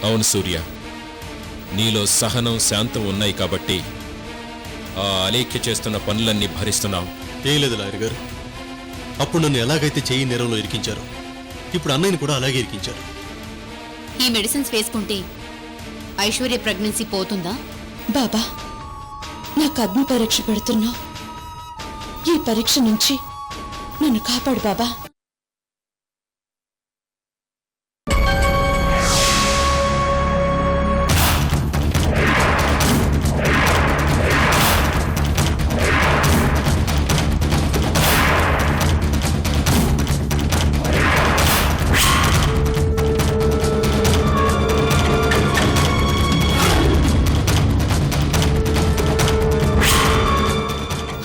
అవును సూర్య, నీలో సహనం శాంతం ఉన్నాయి కాబట్టి ఆ అలేఖ్య చేస్తున్న పనులన్నీ భరిస్తున్నావు. ఏం లేదు లాయర్ గారు, అప్పుడు నన్ను ఎలాగైతే చెయ్యి నేరంలో ఇరికించారో ఇప్పుడు అన్నయ్యని కూడా అలాగే ఇరికించారు. ఈ మెడిసిన్స్ వేసుకుంటే ఐశ్వర్య ప్రెగ్నెన్సీ పోతుందా? బాబా, నాకు అగ్ని పరీక్ష పెడుతున్నావు. ఈ పరీక్ష నుంచి నన్ను కాపాడు బాబా.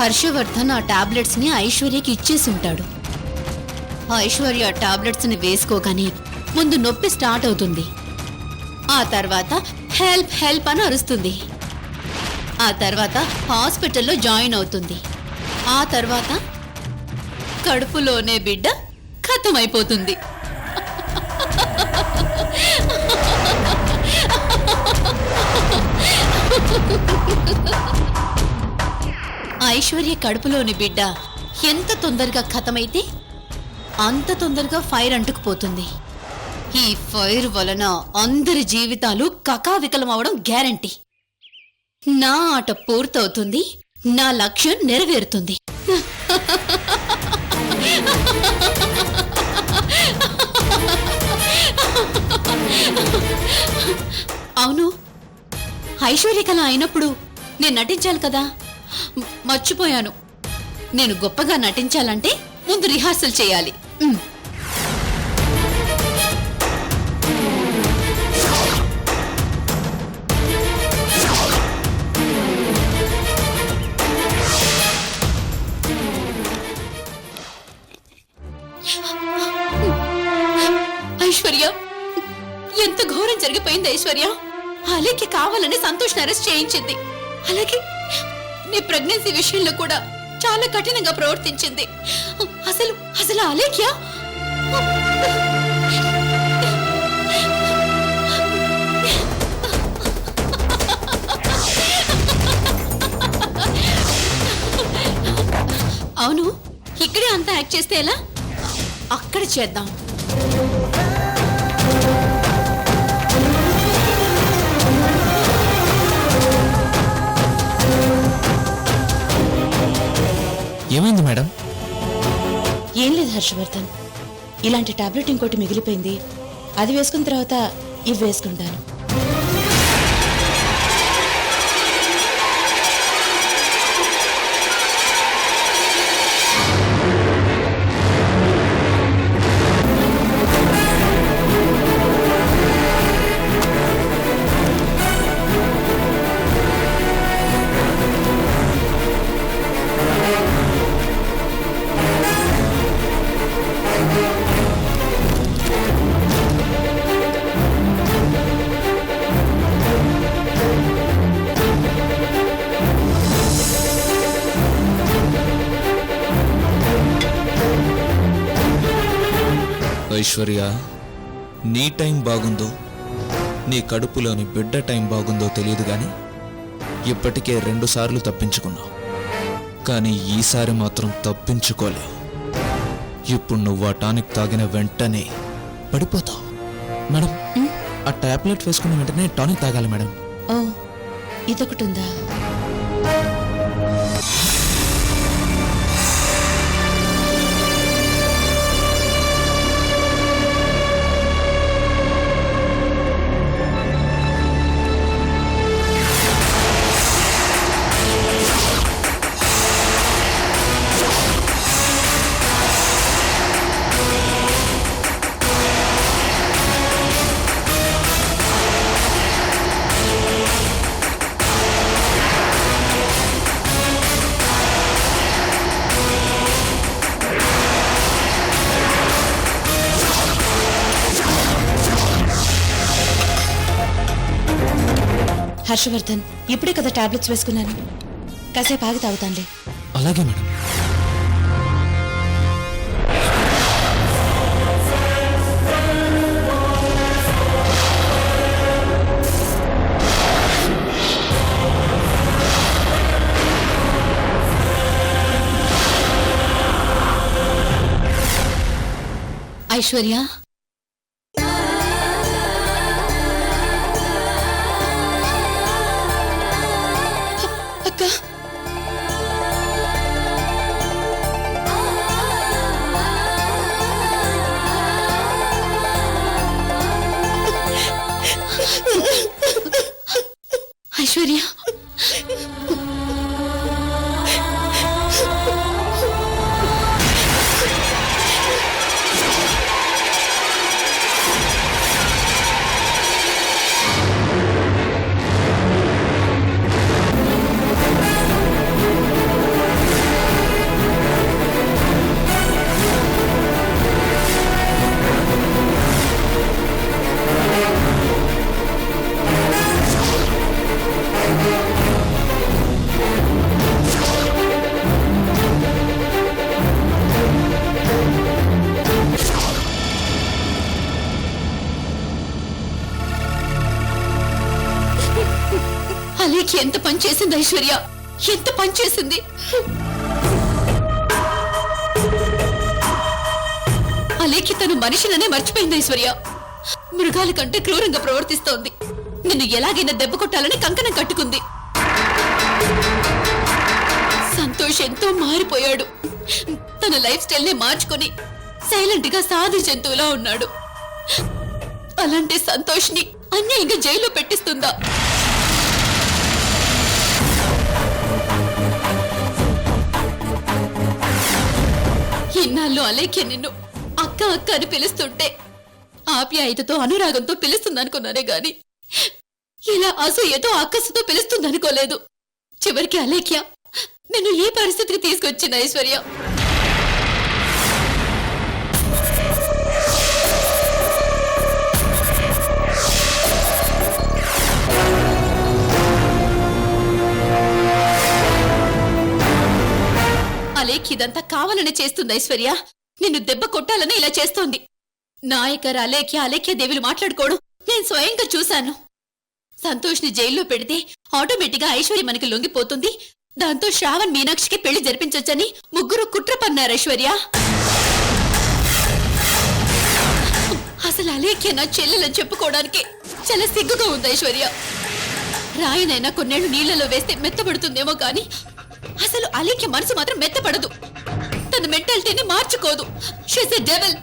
హర్షవర్ధన్ ఆ టాబ్లెట్స్ ని ఐశ్వర్యకి ఇచ్చేసి ఉంటాడు. ఐశ్వర్య ఆ టాబ్లెట్స్ ని వేసుకోగానే ముందు నొప్పి స్టార్ట్ అవుతుంది. ఆ తర్వాత హెల్ప్ హెల్ప్ అని అరుస్తుంది. ఆ తర్వాత హాస్పిటల్లో జాయిన్ అవుతుంది. ఆ తర్వాత కడుపులోనే బిడ్డ ఖతమైపోతుంది. ఐశ్వర్య కడుపులోని బిడ్డ ఎంత తొందరగా ఖతమైతే అంత తొందరగా ఫైర్ అంటుకుపోతుంది. ఈ ఫైర్ వలన అందరి జీవితాలు కకావికలం అవడం గ్యారంటీ. నా ఆట పూర్తవుతుంది, నా లక్ష్యం నెరవేరుతుంది. అవును, ఐశ్వర్యకళ అయినప్పుడు నేను నటించాలి కదా. మర్చిపోయాను. నేను గొప్పగా నటించాలంటే ముందు రిహార్సల్ చేయాలి. ఐశ్వర్య, ఎంత ఘోరం జరిగిపోయింది ఐశ్వర్య. అలాగే కావాలని సంతోష్ అరెస్ట్ చేయించింది. అలాగే నీ ప్రెగ్నెన్సీ విషయంలో కూడా చాలా కఠినంగా ప్రవర్తించింది. అసలు అసలు అలేఖ్య అవును, ఇక్కడే అంతా యాక్ట్ చేస్తే ఎలా? అక్కడ చేద్దాం. ఏమైంది మేడం? ఏం లేదు హర్షవర్ధన్, ఇలాంటి టాబ్లెట్ ఇంకోటి మిగిలిపోయింది. అది వేసుకున్న తర్వాత ఇవి వేసుకుంటాను. ఐశ్వర్య, నీ టైం బాగుందో నీ కడుపులోని బిడ్డ టైం బాగుందో తెలియదు గాని ఇప్పటికే 2 సార్లు తప్పించుకున్నావు. కానీ ఈసారి మాత్రం తప్పించుకోలేవు. ఇప్పుడు నువ్వు ఆ టానిక్ తాగిన వెంటనే పడిపోతావు. మేడం, ఆ టాబ్లెట్ వేసుకున్న వెంటనే టానిక్ తాగాలి మేడం. ఓ, ఇదొకటి ఉందా? హర్షవర్ధన్, ఇప్పుడే కదా టాబ్లెట్స్ వేసుకున్నాను. కాసేపు ఆగి తాగుతానులే. అలాగే మేడం. ఐశ్వర్య, అక్క, ఐశ్వర్య, అలేఖ్య ఎంత పని చేసింది ఐశ్వర్య, ఎంత పని చేసింది. అలేఖ్య తను మనిషిననే మర్చిపోయింది ఐశ్వర్య. మృగాల కంటే క్రూరంగా ప్రవర్తిస్తోంది. నిన్ను ఎలాగైనా దెబ్బ కొట్టాలని కంకణం కట్టుకుంది. సంతోష్ ఎంతో మారిపోయాడు. తన లైఫ్ స్టైల్ నే మార్చుకొని సైలెంట్ గా సాధు జంతువులా ఉన్నాడు. అలాంటి సంతోష్ ని అన్యాయంగా జైల్లో పెట్టిస్తుందా? ఇన్నాళ్ళు అలేఖ్య నిన్ను అక్క అక్క అని పిలుస్తుంటే ఆప్యాయతతో అనురాగంతో పిలుస్తుందనుకున్నానే గాని ఇలా అసూయతో అక్కసుతో పిలుస్తుందనుకోలేదు. చివరికి అలేఖ్య నిన్ను ఈ పరిస్థితికి తీసుకొచ్చింది ఐశ్వర్య. అలేఖ్య ఇదంతా కావాలని చేస్తుంది ఐశ్వర్య. నిన్ను దెబ్బ కొట్టాలని ఇలా చేస్తోంది. నాయకర్ అలేఖ్య దేవిలు మాట్లాడుకోవడం నేను స్వయంగా చూశాను. సంతోష్ ని జైల్లో పెడితే ఆటోమేటిక్ గా ఐశ్వర్య మనకి లొంగిపోతుంది. దాంతో శ్రావణ్ మీనాక్షికి పెళ్లి జరిపించొచ్చని ముగ్గురు కుట్ర పన్నారు ఐశ్వర్య. అసలు అలేఖ్య నా చెల్లెలని చెప్పుకోవడానికి చాలా సిగ్గుగా ఉంది ఐశ్వర్య. రాయినైనా కొన్నేళ్లు నీళ్లలో వేస్తే మెత్తబడుతుందేమో కానీ అసలు అలేఖ్య మనసు మాత్రం మెత్తపడదు. తన మెంటాలిటీని మార్చుకోదు. She's a devil.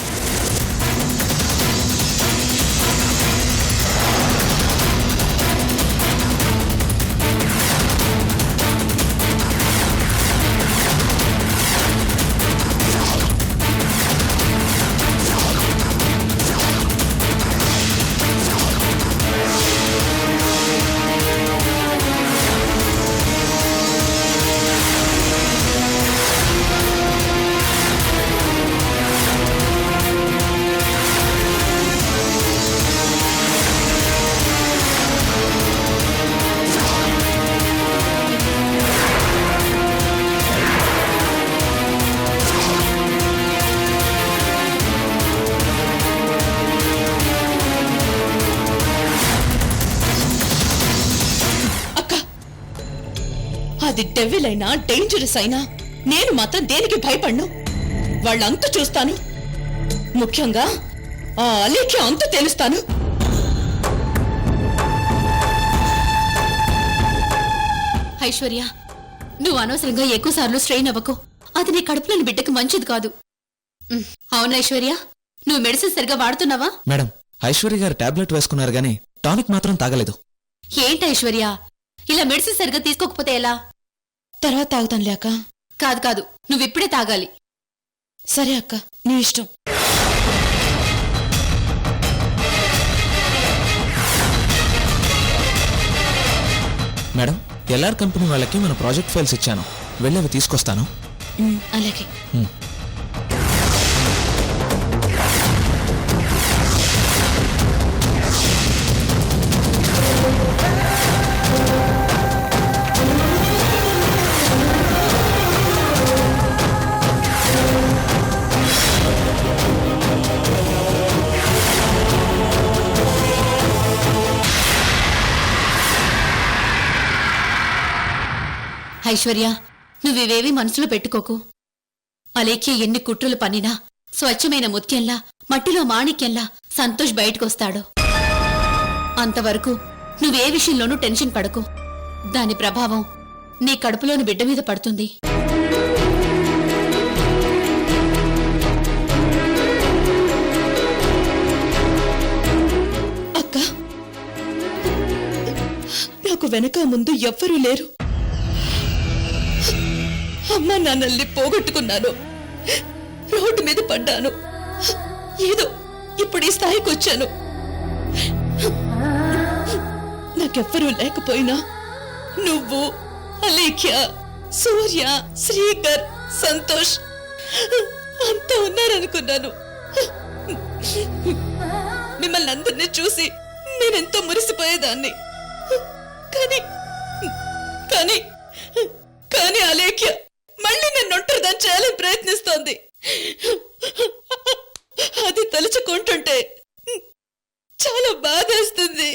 అది డెవిల్ అయినా డేంజరస్ అయినా నేను మాత్రం దేనికి భయపడ్ను. వాళ్ళంతా చూస్తాను. ముఖ్యంగా ఆ అలేఖ్య అంతా తెలుస్తాను. ఐశ్వర్య, నువ్వు అనవసరంగా ఎక్కువ సార్లు స్ట్రెయిన్ అవ్వకు. అది నీ కడుపులోని బిడ్డకు మంచిది కాదు. అవును ఐశ్వర్య, నువ్వు మెడిసిన్ సరిగా వాడుతున్నావా? మేడం, ఐశ్వర్య గారు టాబ్లెట్ వేసుకున్నారు గానీ టానిక్ మాత్రం తాగలేదు. ఏంటి ఐశ్వర్య, ఇలా మెడిసిన్ సరిగా తీసుకోకపోతే ఎలా? తర్వాత తాగుతానులే అక్క. కాదు, నువ్విప్పుడే తాగాలి. సరే అక్క, నీ ఇష్టం. మేడం, ఎల్ఆర్ కంపెనీ వాళ్ళకి మన ప్రాజెక్ట్ ఫైల్స్ ఇచ్చాను. వెళ్ళి అవి తీసుకొస్తాను. అలాగే. ఐశ్వర్య, నువ్వివేవి మనసులో పెట్టుకోకు. అలేఖ్య ఎన్ని కుట్రలు పన్నినా స్వచ్ఛమైన ముత్యంలా మట్టిలో మాణిక్యంలా సంతోష్ బయటకొస్తాడు. అంతవరకు నువ్వే విషయంలోనూ టెన్షన్ పడకు. దాని ప్రభావం నీ కడుపులోని బిడ్డ మీద పడుతుంది. అక్క, నాకు వెనక ముందు ఎవ్వరూ లేరు. అమ్మా నాన్నల్ని పోగొట్టుకున్నాను. రోడ్డు మీద పడ్డాను. ఏదో ఇప్పుడు ఈ స్థాయికి వచ్చాను. నాకెవ్వరూ లేకపోయినా నువ్వు, అలేఖ్య, సూర్య, శ్రీకర్, సంతోష్ అంతా ఉన్నారనుకున్నాను. మిమ్మల్ని అందరినీ చూసి నేనెంతో మురిసిపోయేదాన్ని. కానీ కానీ కానీ అలేఖ్య మళ్ళీ నన్ను ఒంటరిదాన్ని చేయాలని ప్రయత్నిస్తోంది. అది తలుచుకుంటుంటే చాలా బాధేస్తుంది.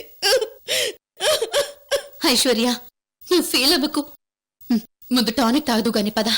ఐశ్వర్య, నువ్వు ఫీల్ అవ్వకు. ముందు టానిక్ తాగదు గాని పద.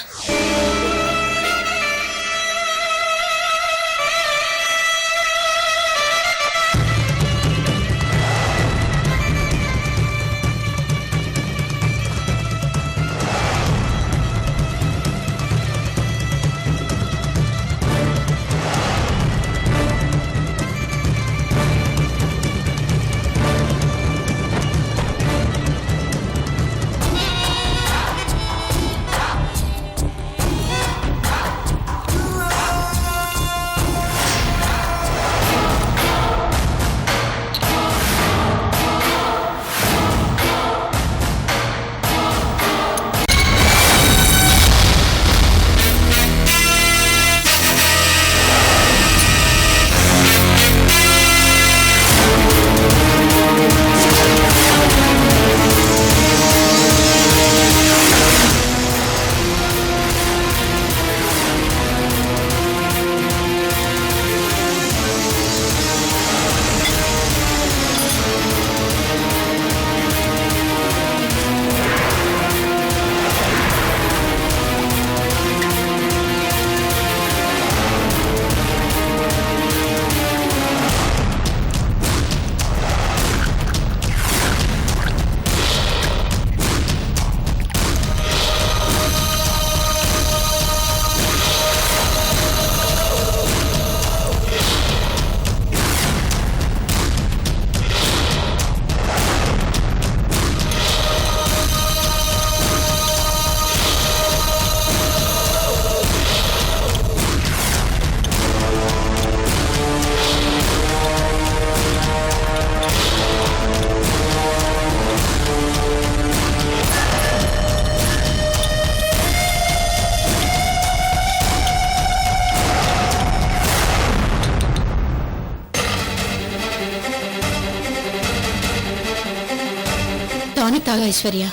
టానిక్ తాగా ఐశ్వర్య.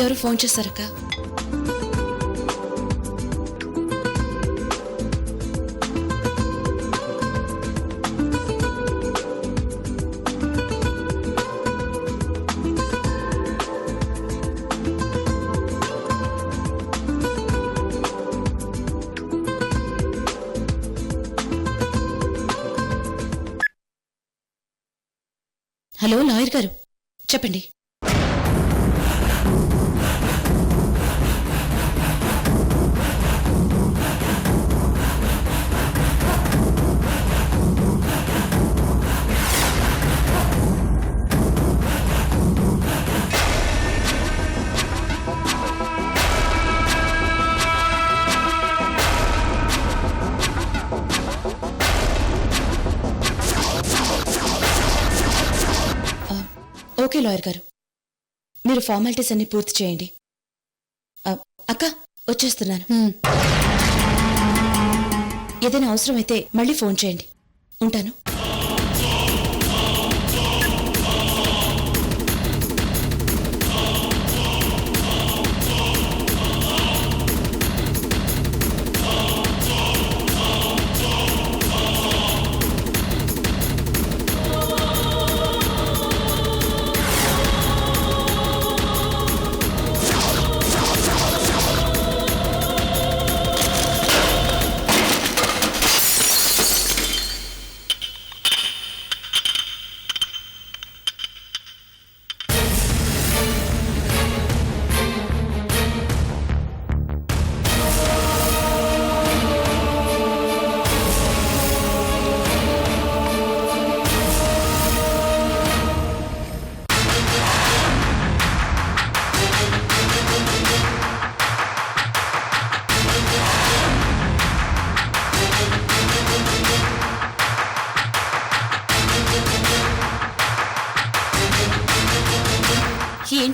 ఎవరు ఫోన్ చేశారక్క? హలో లాయర్ గారు, చెప్పండి. ఓకే లాయర్ గారు, మీరు ఫార్మాలిటీస్ అన్ని పూర్తి చేయండి. అక్క, వచ్చేస్తున్నాను. ఏదైనా అవసరమైతే మళ్ళీ ఫోన్ చేయండి. ఉంటాను.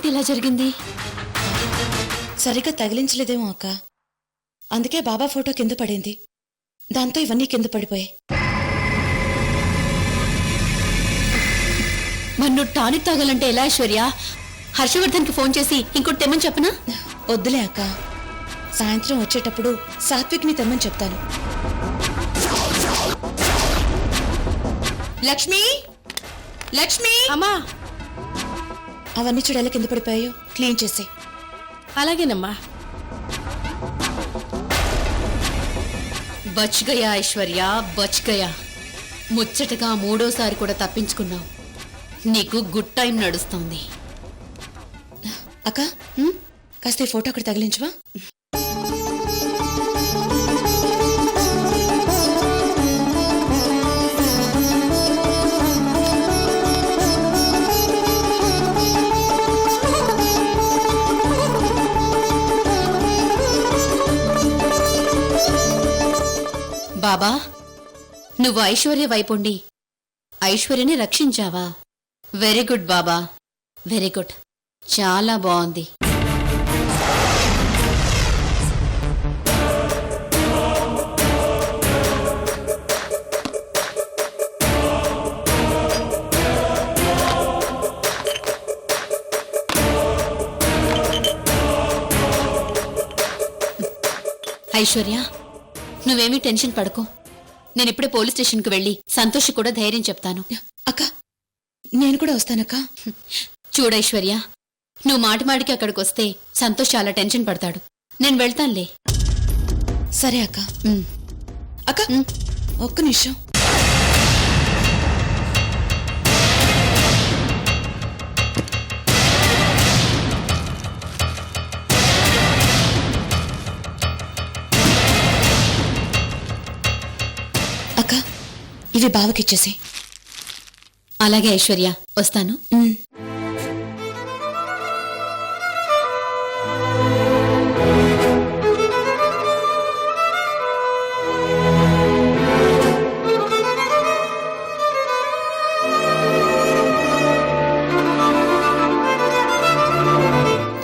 ఏంటి ఇలా జరిగింది? సరిగ్గా తగిలించలేదేమో అక్క. అందుకే బాబా ఫోటో కింద పడింది. దాంతో ఇవన్నీ కింద పడిపోయాయి. మరి నువ్వు టానిక్ తాగాలంటే ఎలా ఐశ్వర్య? హర్షవర్ధన్కి ఫోన్ చేసి ఇంకోటి తెమ్మని చెప్పనా? వద్దులే అక్క, సాయంత్రం వచ్చేటప్పుడు సాత్విక్ని తెమ్మని చెప్తాను. లక్ష్మి, లక్ష్మి, అమ్మా. అవన్నీ చూడు ఎలా కింద పడిపోయాయో. క్లీన్ చేసి. అలాగేనమ్మా. Butch Gaya Aishwarya, Butch Gaya. ముచ్చటగా మూడోసారి కూడా తప్పించుకున్నావు. నీకు గుడ్ టైం నడుస్తోంది. అక్క, కాస్త ఈ ఫోటో అక్కడ తగిలించవా? బాబా, నువ్వు ఐశ్వర్య వైపుండి ఐశ్వర్యని రక్షించావా? వెరీ గుడ్ బాబా, వెరీ గుడ్. చాలా బాగుంది. ఐశ్వర్య, నువ్వేమీ టెన్షన్ పడకు. నేను ఇప్పుడే పోలీస్ స్టేషన్కి వెళ్ళి సంతోష్ కూడా ధైర్యం చెప్తాను. అక్క, నేను కూడా వస్తానక్క. చూడైశ్వర్య, నువ్వు మాటిమాటికి అక్కడికి వస్తే సంతోష్ చాలా టెన్షన్ పడతాడు. నేను వెళ్తానులే. సరే అక్క. అక్క, ఒక్క నిమిషం. అక్క, ఇవి బావకిచ్చేసి. అలాగే ఐశ్వర్య, వస్తాను.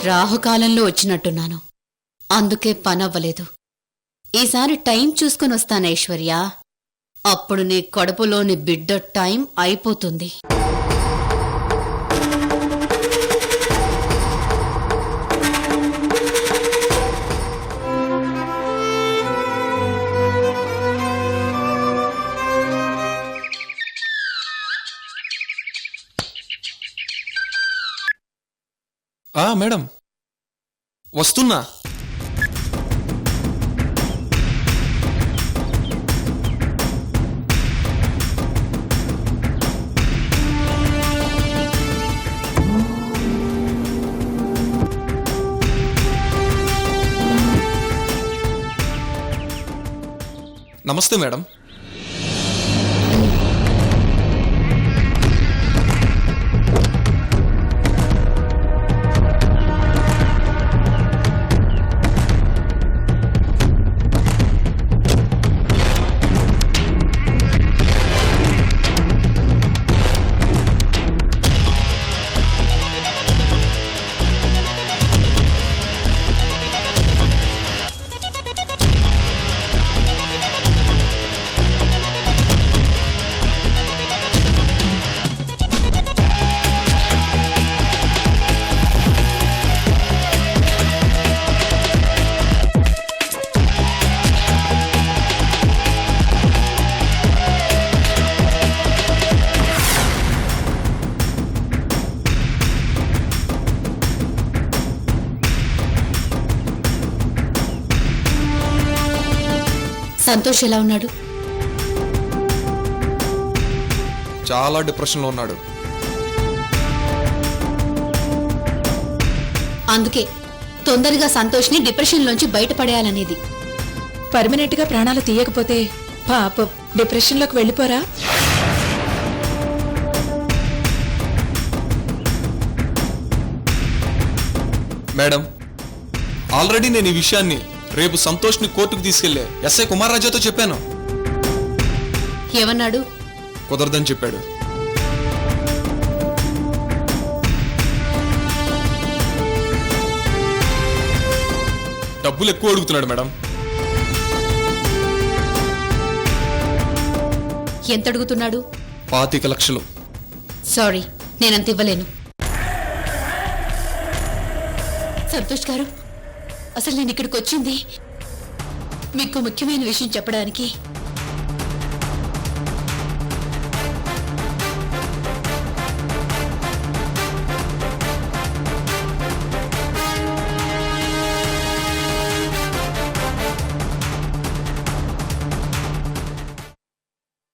రాహుకాలంలో వచ్చినట్టున్నాను, అందుకే పనవ్వలేదు. ఈసారి టైం చూసుకొని వస్తాను ఐశ్వర్య. అప్పుడు నీ కడుపులోని బిడ్డ టైం అయిపోతుంది. మేడం, వస్తున్నా. నమస్తే మేడం. సంతోష్ ఎలా ఉన్నాడు? చాలా డిప్రెషన్లో ఉన్నాడు. అందుకే తొందరగా సంతోష్ని డిప్రెషన్లోంచి బయటపడేయాలనేది. పర్మనెంట్ గా ప్రాణాలు తీయకపోతే పాప డిప్రెషన్లోకి వెళ్ళిపోరా? మేడం, ఆల్రెడీ నేను ఈ విషయాన్ని రేపు సంతోష్ని కోర్టుకు తీసుకెళ్లే ఎస్ఐ కుమార్ రాజాతో చెప్పాను. ఏమన్నాడు? కుదరదని చెప్పాడు. డబ్బులు ఎక్కువ అడుగుతున్నాడు మేడం. ఎంత అడుగుతున్నాడు? 25 లక్షలు. సారీ, నేనంత ఇవ్వలేను. సంతోష్ గారు, అసలు నేను ఇక్కడికి వచ్చింది మీకు ముఖ్యమైన విషయం చెప్పడానికి.